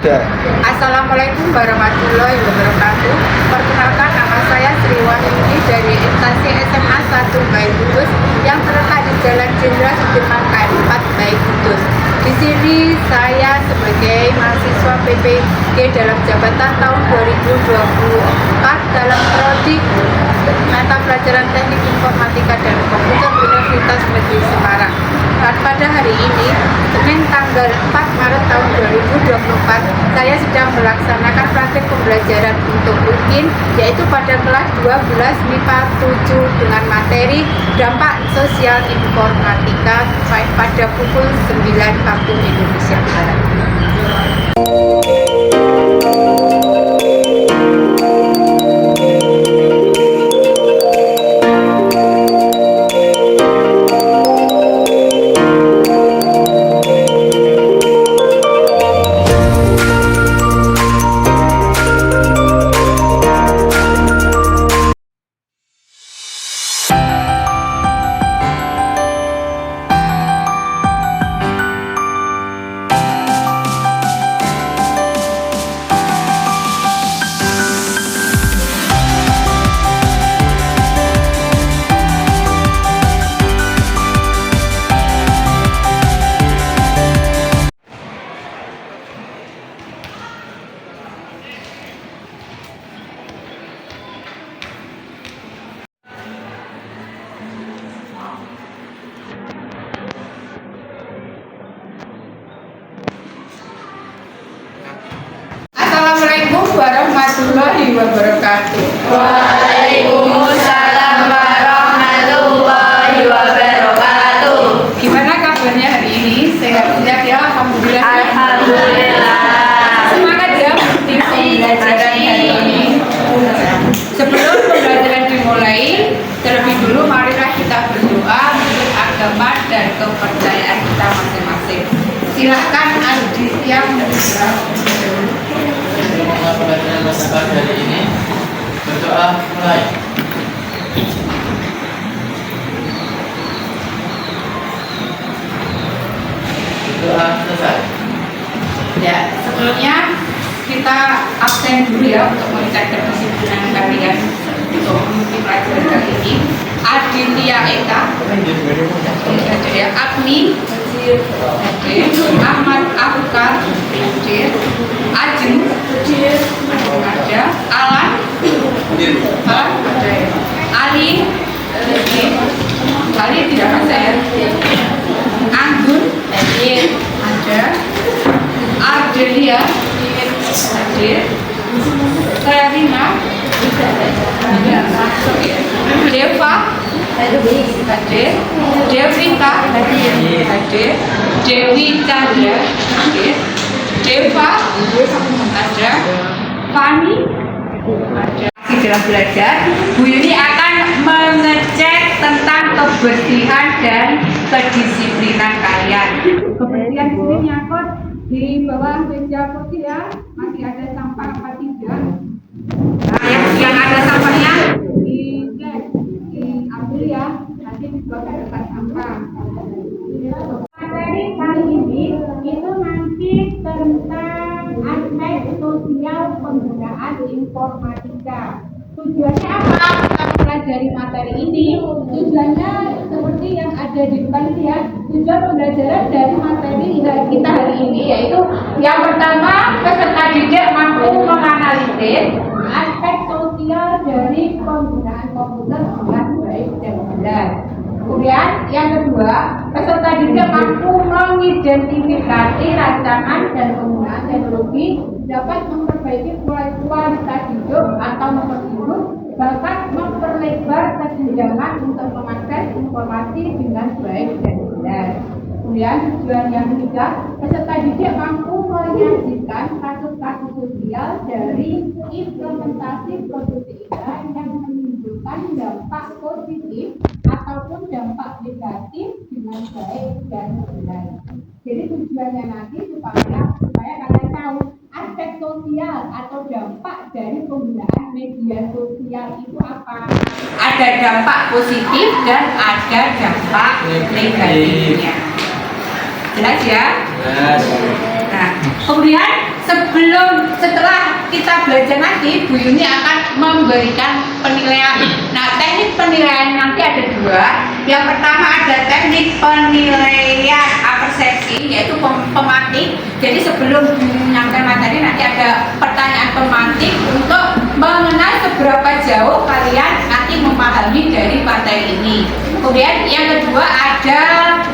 Assalamualaikum warahmatullahi wabarakatuh. Perkenalkan, nama saya Sri Wahyuni dari instansi SMA 1 Baik Kudus yang terletak di Jalan Jenderal Sudirman KM 4 Baik Kudus. Di sini saya sebagai mahasiswa PPG dalam jabatan tahun 2024 dalam prodi mata pelajaran Teknik Informatika dan Komputer Universitas Negeri Semarang. Pada hari ini, Senin tanggal 4 Maret tahun 2024, saya sedang melaksanakan praktik pembelajaran untuk UKIN, yaitu pada kelas 12 MIPA 7 dengan materi dampak sosial informatika pada pukul 9 waktu Indonesia Barat. Assalamualaikum warahmatullahi wabarakatuh. Waalaikumsalam warahmatullahi wabarakatuh. Gimana kabarnya hari ini? Sehat-sehat ya? Alhamdulillah. Alhamdulillah. Semangat ya di pembelajaran hari ini. Sebelum pembelajaran dimulai, terlebih dulu marilah kita berdoa untuk agama dan kepercayaan kita masing-masing. Silakan Adi yang pelajaran masyarakat hari ini berdoa mulai. Berdoa selesai. Ya, sebelumnya kita absen dulu ya untuk mengecek kedisiplinan kalian untuk mengikuti pelajaran kali ini. Aditya Eka, Agni, Ahmad Afkar, Ajeng, ada Alan, Ali tidak ada ya, Anggun, ada Ardelia, hadir, Karina, Deva, hadir, Devita, hadir, Dewi Chandra, hadir, Deva, ada, Fani, ada. Dalam belajar, Bu Yuni akan mengecek tentang kebersihan dan kedisiplinan kalian. Kebersihan di sini nyangkut di bawah meja kursi ya, masih ada sampah apa tidak? Nah, yang ada sampahnya dicek, diambil ya, nanti dibawa ke tempat sampah. Materi kali ini itu nanti tentang aspek sosial penggunaan informatika. Tujuannya apa? Kita mempelajari materi ini. Tujuannya seperti yang ada di depan ini ya. Tujuan pembelajaran dari materi kita hari ini yaitu yang pertama, peserta didik mampu menganalisis aspek sosial dari penggunaan komputer dengan baik dan benar. Kemudian yang kedua, peserta didik mampu mengidentifikasi rancangan dan penggunaan teknologi dapat memperbaiki kualitas hidup atau memperburuk, bahkan memperlebar kesenjangan untuk mengakses informasi dengan baik dan benar. Kemudian tujuan yang ketiga, peserta didik mampu menyajikan kasus-kasus sosial dari implementasi produk AI yang menimbulkan dampak positif ataupun dampak negatif dengan baik dan benar. Jadi tujuannya nanti supaya kalian tahu aspek sosial atau dampak dari penggunaan media sosial itu apa. Ada dampak positif dan ada dampak negatifnya. Jelas ya? Jelas. Nah, kemudian sebelum setelah kita belajar nanti, Bu Yuni akan memberikan penilaian. Nah, teknik penilaian nanti ada dua. Yang pertama ada teknik penilaian persepsi, yaitu pemantik. Jadi sebelum menyampaikan materi nanti ada pertanyaan pemantik untuk mengenal seberapa jauh kalian nanti memahami dari materi ini. Kemudian yang kedua ada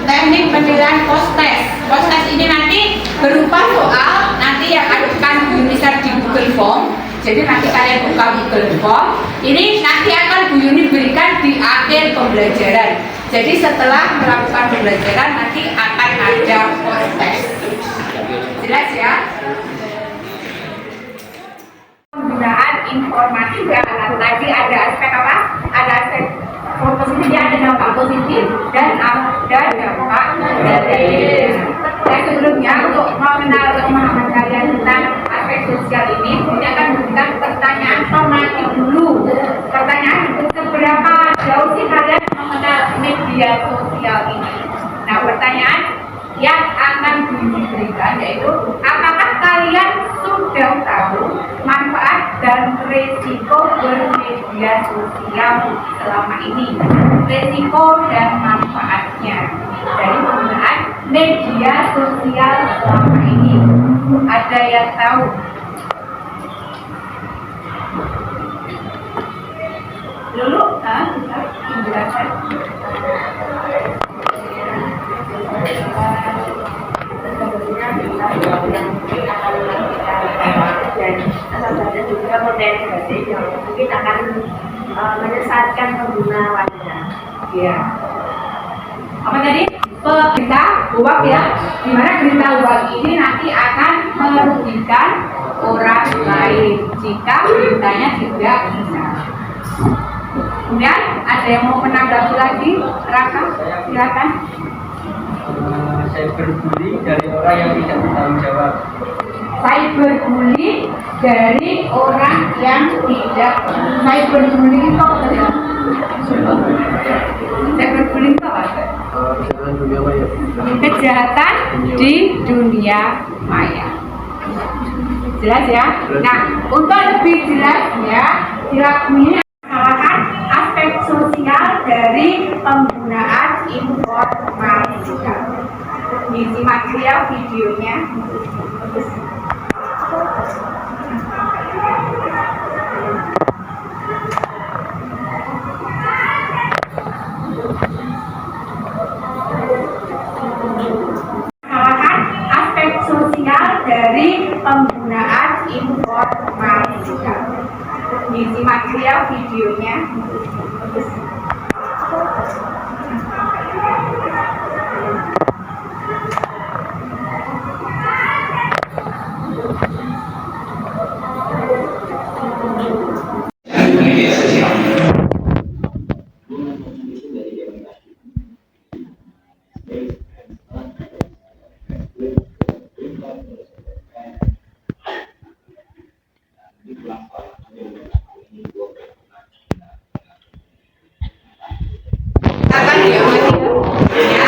teknik penilaian post test. Post test ini nanti berupa soal nanti yang akan Bu Yuni share di Google Form. Jadi nanti kalian buka Google Form. Ini nanti akan Bu Yuni berikan di akhir pembelajaran. Jadi setelah melakukan pembelajaran nanti akan ada post test. Jelas ya? Penggunaan informatika. Tadi ada aspek apa? Ada aspek positif, ada dampak positif dan ada dampak negatif. Dan sebelumnya untuk mengenal pemahaman kalian tentang aspek sosial ini, saya akan memberikan pertanyaan pemantik dulu. Pertanyaan seberapa jauh sih kalian mengenal media sosial ini? Nah, pertanyaan yang akan diberikan yaitu apakah kalian sudah tahu manfaat dan risiko bermedia sosial selama ini? Risiko dan manfaatnya dari penggunaan media sosial selama ini. Ada yang tahu? Dulu, bisa dijelaskan. Dan asal-asalnya juga modernisasi yang mungkin akan menyesatkan pengguna wanita. Ya. Apa tadi? Berita uang ya. Di mana berita uang ini nanti akan merugikan orang lain jika beritanya tidak benar. Kemudian ada yang mau menanggapi lagi? Raka, silakan. Cyberbully dari orang yang tidak bertanggung jawab. Cyberbully dari orang yang tidak cyberbully itu apa? Cyberbully itu apa? Kejahatan di dunia maya. Jelas ya? Nah, untuk lebih jelasnya, silakan masalahkan aspek sosial dari penggunaan informatika. Disimak ya videonya. Masalahkan aspek sosial dari penggunaan informatika. Disimak ya videonya. Media sosial. Akan diamati ya.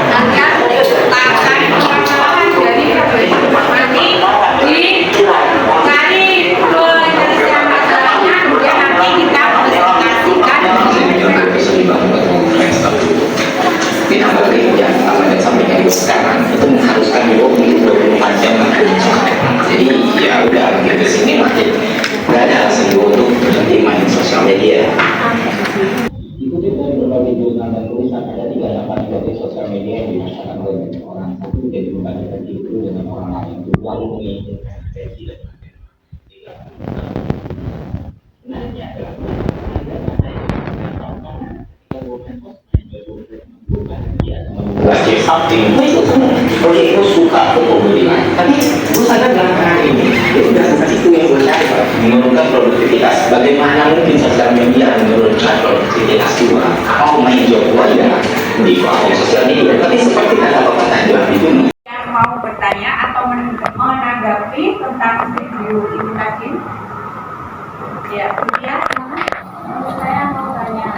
Nanti akan permasalahan dari berbagai informasi dicari penyelesaian masalahnya, kemudian nanti kita presentasikan. Tidak bekerja apa yang sampaikan sekarang itu mengharuskan 24 jam. Jadi ya udah gitu sini makin nggak ada alasan untuk berhenti main sosial media. Ikuti dari berbagai jurnal dan tulisan ada 3 dampak negatif sosial media yang dirasakan oleh banyak orang. Satu, jadi membandingkan diri dengan orang lain, lalu menginginkan versi dan wajib something itu proyek itu suka untuk beriman tapi gue sadar dalam cara ini itu bukan itu yang gue cari menurunkan produktivitas. Bagaimana mungkin sosial media menurunkan produktivitas gue? Apa main job gue ya di sosial media? Tapi seperti kata bapak tadi itu Yang mau bertanya atau menanggapi tentang video ini tadi? Ya, kemudian Saya mau tanya,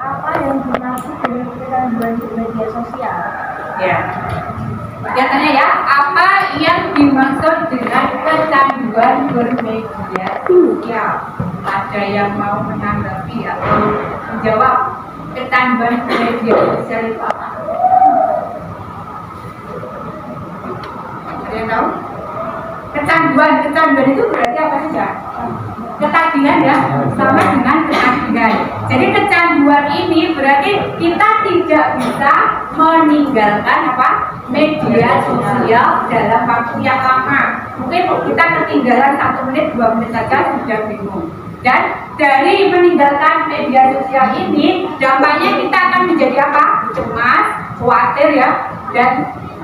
apa yang dimaksud dengan kita membantu media sosial? ya. Dia tanya ya, apa yang dimaksud kecanduan bermedia sosial. Ada yang mau menanggapi atau menjawab kecanduan bermedia sosial itu apa? Ada yang tahu? Kecanduan itu berarti apa saja? Ketagihan ya, sama dengan ketagihan. Jadi kecanduan ini berarti kita tidak bisa meninggalkan media sosial dalam waktu yang lama. Mungkin kita ketinggalan 1 menit, 2 menit saja sudah bingung. Dan dari meninggalkan media sosial ini, dampaknya kita akan menjadi cemas, khawatir ya,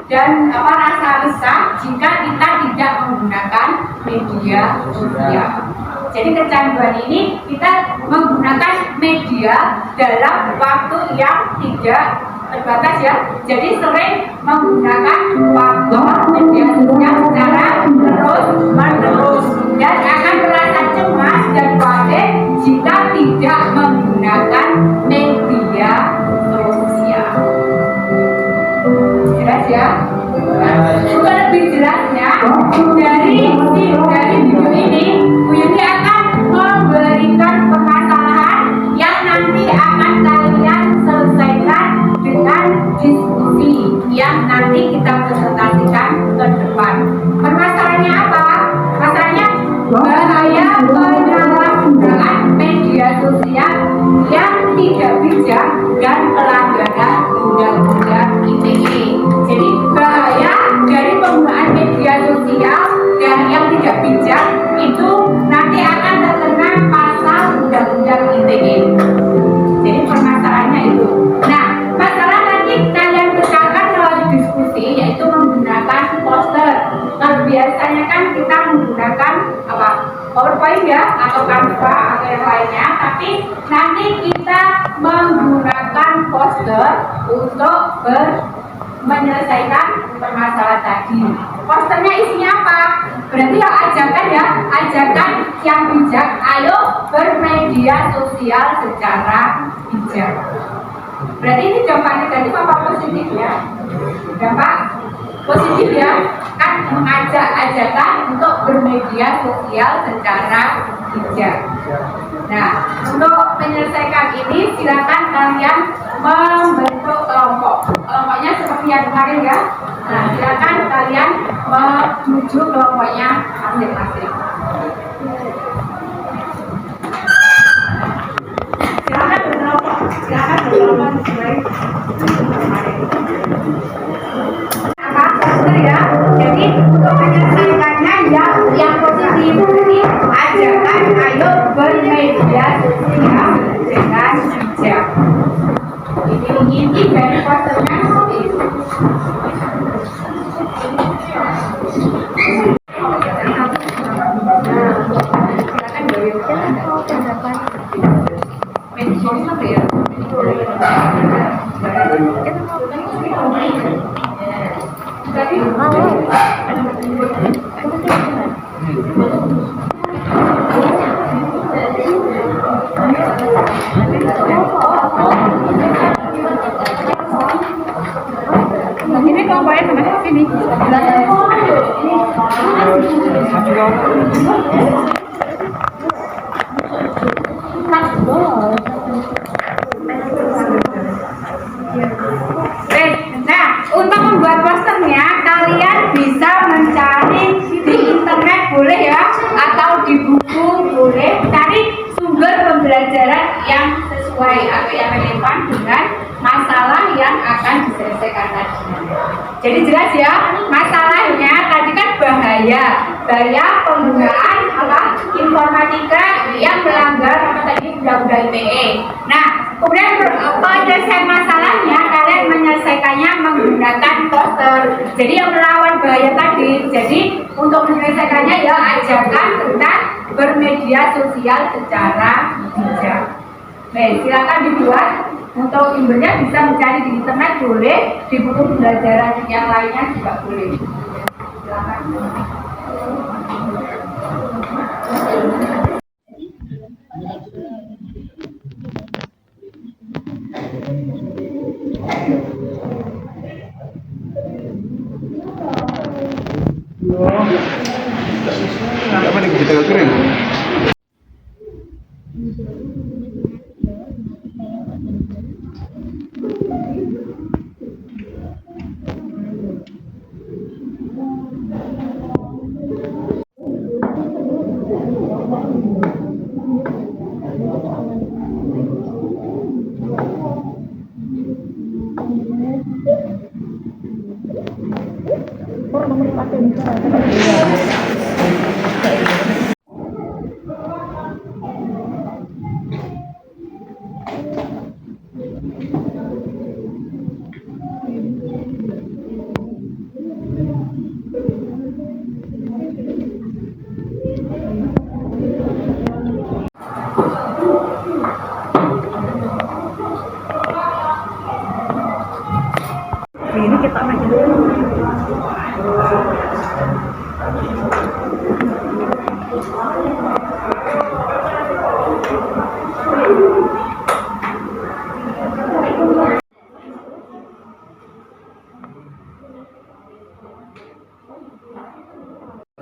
dan rasa resah jika kita tidak menggunakan media sosial. Jadi kecanduan ini kita menggunakan media dalam waktu yang tidak terbatas ya. Jadi sering menggunakan waktu media sosial secara terus-menerus dan akan merasa cemas dan khawatir jika tidak menggunakan media sosial. Jelas ya? Untuk lebih jelasnya dari video ini, Bu Yuni akan memberikan permasalahan yang nanti akan kalian selesaikan dengan diskusi yang nanti kita presentasikan ke depan. Permasalahannya apa? Masalahnya bahaya penyalahgunaan media sosial yang tidak bijak dan pelanggaran undang-undang ITE. Jadi bahaya dari penggunaan media sosial dan yang tidak bijak itu nanti akan terkena pasal undang-undang ITE. Jadi permasalahannya itu. Nah, masalah nanti kalian pecahkan melalui diskusi, yaitu menggunakan poster. Kalau biasanya kan kita menggunakan PowerPoint ya, atau Canva atau yang lainnya, tapi nanti kita menggunakan poster untuk menyelesaikan permasalahan tadi. Posternya isinya apa? Berarti ajakan yang bijak, ayo bermedia sosial secara bijak. Berarti ini dampak negatif apa positif ya? Dampak positif ya, kan ajakan untuk bermedia sosial secara bijak. Nah, untuk menyelesaikan ini silakan kalian membentuk kelompok. Kelompoknya seperti yang kemarin ya. Nah, silakan kalian menuju kelompoknya masing-masing. Silakan berkelompok sesuai poster ya. Jadi untuk menyelesaikannya yang positif ini ajakan ayo bermedia sosial dengan bijak. Ini inti dari posternya seperti itu. Ini kelompoknya sama sini. Nah, untuk membuat posternya kalian bisa mencari di internet boleh ya, atau di buku boleh. Cari sumber pembelajaran yang sesuai atau yang relevan dengan masalah yang akan diselesaikan tadi. Jadi jelas ya, masalahnya tadi kan bahaya penggunaan informatika yang melanggar undang-undang ITE. Nah, kemudian penyelesaian masalahnya kalian menyelesaikannya menggunakan poster. Jadi yang melawan bahaya tadi. Jadi untuk menyelesaikannya ajakan tentang bermedia sosial secara bijak. Baik, silakan dibuat. Untuk sumbernya bisa mencari di internet boleh, di buku pembelajaran yang lainnya juga boleh. Silakan. apa nih kita kering?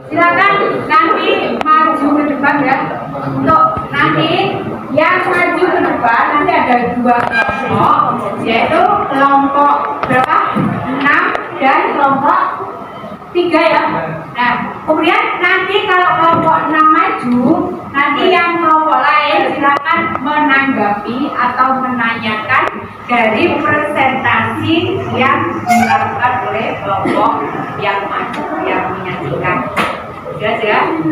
Silakan nanti maju ke depan ya. Untuk nanti yang maju ke depan nanti ada 2 kelompok, yaitu kelompok berapa? 6 dan kelompok 3 ya. Nah, kemudian nanti kalau kelompok 6 maju, nanti yang kelompok lain silakan menanggapi atau menanyakan dari presentasi yang dilakukan oleh kelompok yang maju, yang menyajikan. Ya.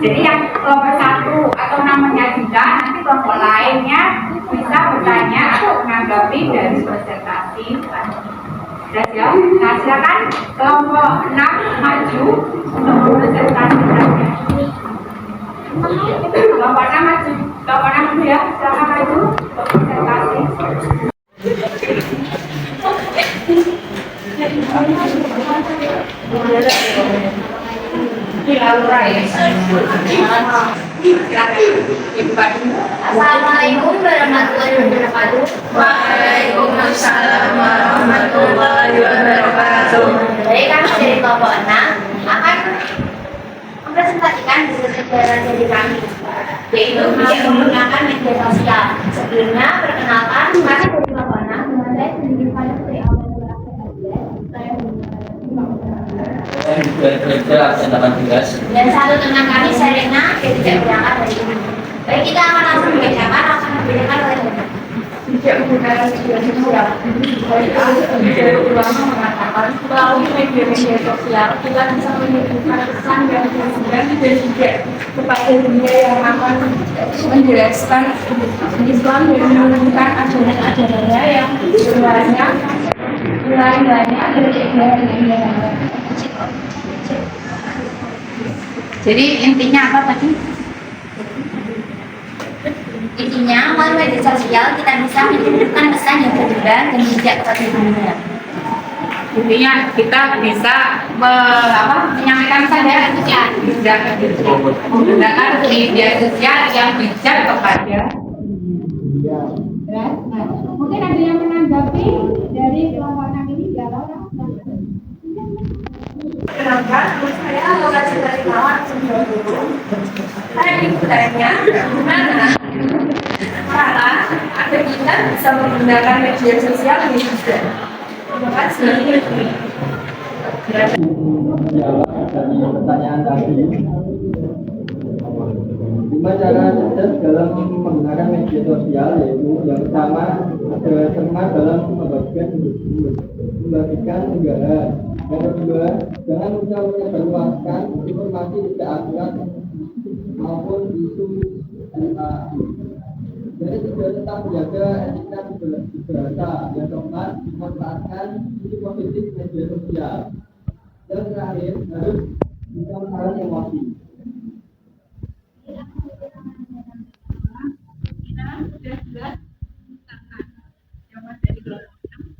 Jadi yang kelompok 1 atau 6 menyajikan, nanti kelompok lainnya bisa bertanya atau menanggapi dari presentasi tadi. Ya. Nah, silakan kelompok 6 maju untuk presentasikannya. Kelompok 6 maju, kelompok 6 dulu ya, silakan maju untuk presentasi. Assalamualaikum warahmatullahi wabarakatuh. Waalaikumsalam warahmatullahi wabarakatuh. Dari kami dari kelompok 6 akan mempresentasikan bisnis kegiatan dari kami, yaitu tidak menggunakan media sosial. Sebelumnya, perkenalkan, kami dari kelompok 6 dengan saya sendiri pada Putri Awal saya dan satu teman kami Serena yang tidak berangkat dari ini. Baik, kita akan langsung membacakan oleh tidak menggunakan media sosial. Dari ulama mengatakan melalui media sosial kita bisa menunjukkan pesan yang dan juga kepada dunia yang akan menjelaskan Islam dan menunjukkan ajaran-ajarannya yang sebenarnya nilai-nilainya dari keislaman. Jadi intinya apa tadi? intinya melalui media sosial kita bisa menunjukkan pesan yang berbeda dan bijak kepada dunia. Intinya kita bisa menyampaikan saja bijak menggunakan media sosial yang bijak kepada. Nah, mungkin ada yang menanggapi dari kelompok 6 ini ya, Laura. Kenapa? Saya lokasi dari kawan saya ditanya gimana cara agar kita bisa menggunakan media sosial ini juga. Terima kasih. Menjawab dari pertanyaan tadi, gimana cara cerdas dalam menggunakan media sosial, yaitu yang pertama ada cermat dalam membagikan unggahan. Yang kedua, jangan mudah menyebarluaskan informasi tidak akurat maupun isu LA. Jadi juga tetap menjaga etika berbahasa. Yang keempat, memanfaatkan sisi positif media sosial. Dan terakhir, harus bisa menahan emosi. Kita sudah jelas tentang jawaban dari kelompok 6.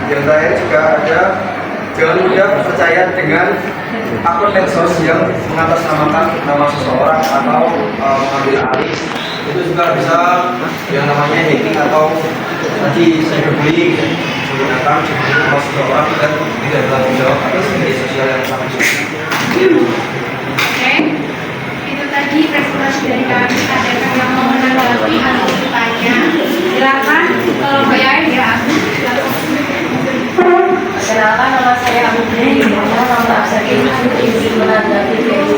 Yang terakhir juga ada, jangan mudah percaya dengan akun medsos yang mengatasnamakan nama seseorang atau mengambil alih. Itu juga bisa yang namanya hacking atau tadi cyberbullying, menggunakan nama seseorang dan tidak bertanggung jawab atas media sosial yang sama. Oke, itu tadi presentasi dari kami. Ada yang mau menanggapi atau bertanya? Silakan, Mbak Yaya ya. Perkenalkan, nama saya Abu Budi, nama absen ini izin menanggapi dari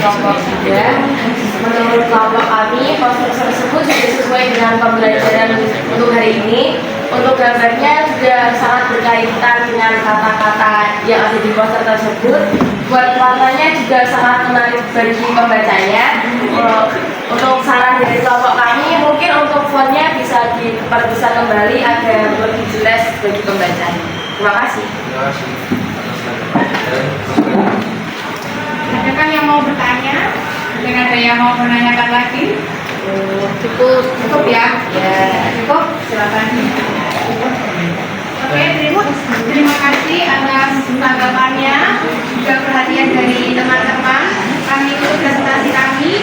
kelompok 3. Menurut kelompok kami, poster tersebut sudah sesuai dengan pembelajaran untuk hari ini. Untuk gambarnya sudah sangat berkaitan dengan kata-kata yang ada di poster tersebut. Buat warnanya juga sangat menarik bagi pembacanya. Untuk saran dari kelompok kami, mungkin untuk fontnya bisa diperbesar kembali agar lebih jelas bagi pembacanya. Terima kasih. Adakah yang mau bertanya? Mungkin ada yang mau menanyakan lagi? Cukup ya? Ya. Cukup? Silakan. Oke, terima kasih atas tanggapannya, juga perhatian dari teman-teman. Kami itu presentasi kami.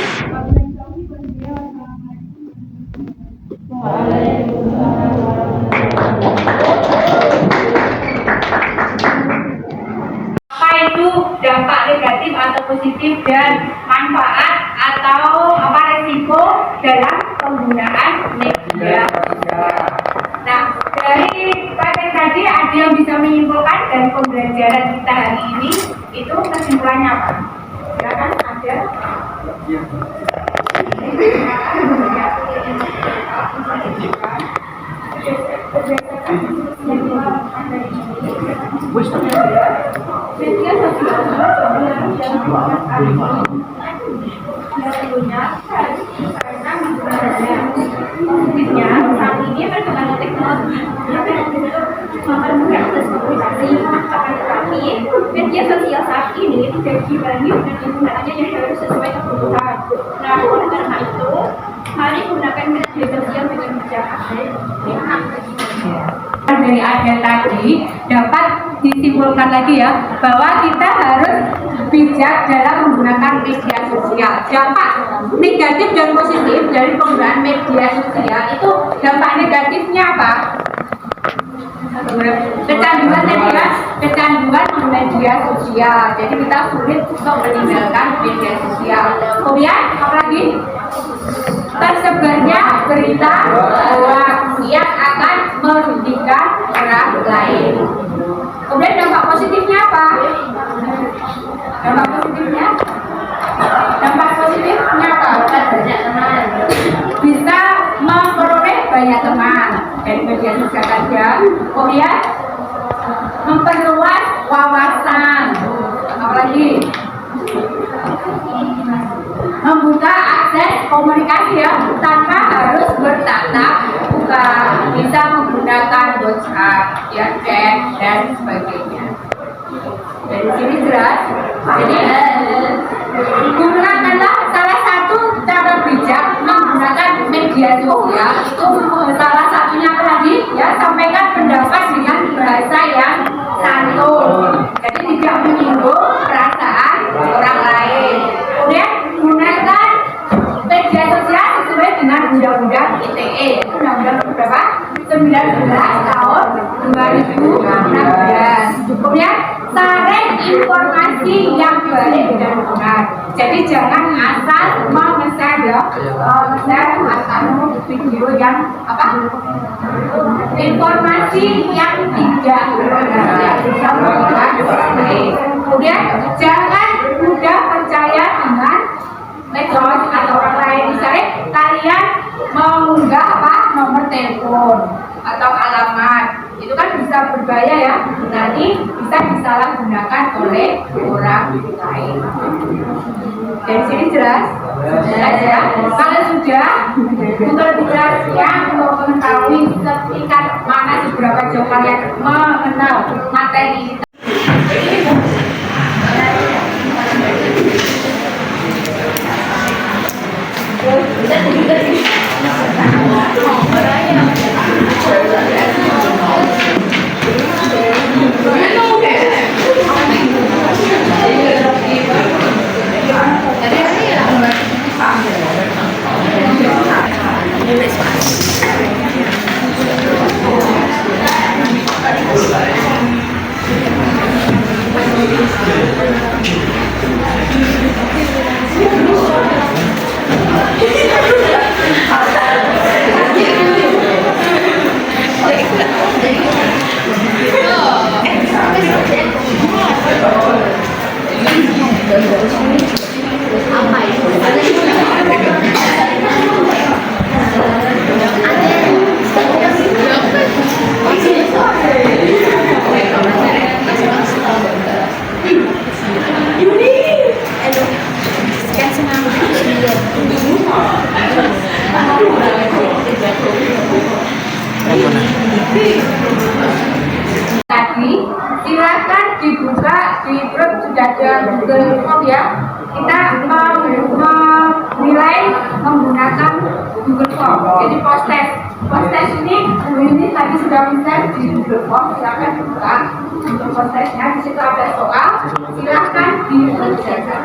Apa itu dampak negatif atau positif dan manfaat atau apa resiko dalam penggunaan media sosial? Nah, dari materi tadi ada yang bisa menyimpulkan dari pembelajaran kita hari ini, itu kesimpulannya apa? Silakan ada. Media sosial karena positifnya saat ini perkembangan teknologi mempermudah akses komunikasi, tetapi media sosial saat ini tidak dibagi dengan penggunaannya yang harus sesuai kebutuhan. Nah, oleh karena itu, mari gunakan media sosial dengan bijak. Dari ada tadi dapat disimpulkan lagi ya bahwa kita harus bijak dalam menggunakan media sosial. Dampak negatif dan positif dari penggunaan media sosial itu, dampak negatifnya apa? Kecanduan tadi kan, kecanduan media sosial. Jadi kita sulit untuk meninggalkan media sosial. Kemudian apa lagi? Tersebarnya berita hoax yang akan merugikan orang lain. Kemudian dampak positifnya apa? Dampak positifnya apa? Banyak teman. Bisa memperoleh banyak teman dari media sosial saja. Kemudian memperluas wawasan. lagi. Membuka akses komunikasi ya, tanpa harus bertatap muka, bisa menggunakan WhatsApp, ya, chat dan sebagainya. Dari sini jelas. Jadi gunakanlah salah satu cara bijak menggunakan media sosial itu salah satunya apa tadi? Ya, sampaikan pendapat dengan bahasa yang santun. Jadi tidak menyinggung perasaan orang lain. Kemudian gunakan media sosial sesuai dengan undang-undang ITE. Undang-undang berapa? 19 tahun 2016. Kemudian saring informasi yang baik dan benar. Jadi jangan asal nge-share ya, nge-share asal video yang apa? Informasi yang tidak benar yang bisa mempengaruhi. Kemudian jangan mudah percaya dengan medsos atau orang lain. Misalnya kalian mengunggah apa nomor telepon atau alamat, itu kan bisa berbahaya ya, nanti bisa disalahgunakan oleh orang lain. Dari sini jelas? Jelas ya? Kalau sudah, untuk lebih jelasnya untuk mengetahui setingkat mana seberapa jauh kalian mengenal materi ini. Tadi silakan dibuka di grup, sudah ada Google Form ya. Kita menilai menggunakan Google Form. Jadi post-test ini tadi sudah bisa di Google Form, silakan dibuka untuk post-testnya. Di situ ada soal, silakan dikerjakan.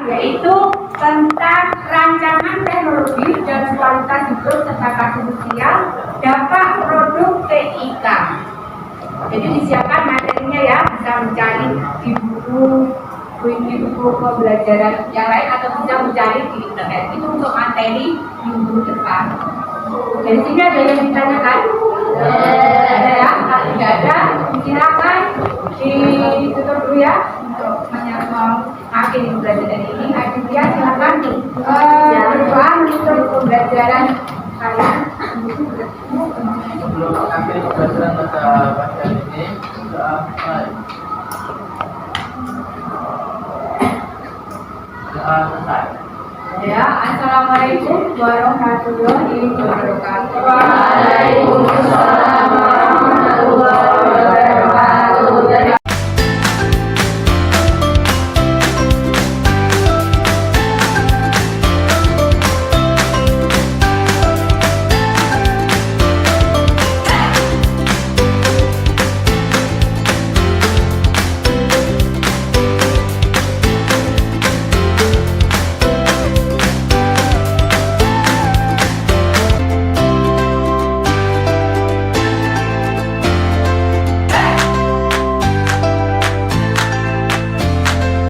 Yaitu tentang rancangan teknologi dan kualitas hidup serta kasus sosial dampak produk TIK. Jadi disiapkan materinya ya, bisa mencari di buku pembelajaran yang lain atau bisa mencari di internet. Itu untuk materi minggu depan. Dari sini ada yang ditanyakan? Ada ya? Kalau tidak ada, silakan ditutup dulu ya untuk mengakhiri pembelajaran ini. Akhirnya silakan berdoa menutup pembelajaran kalian. Sebelum mengakhiri pembelajaran pada bagian ini, doa selesai. Ya, assalamualaikum warahmatullahi wabarakatuh. Waalaikumsalam.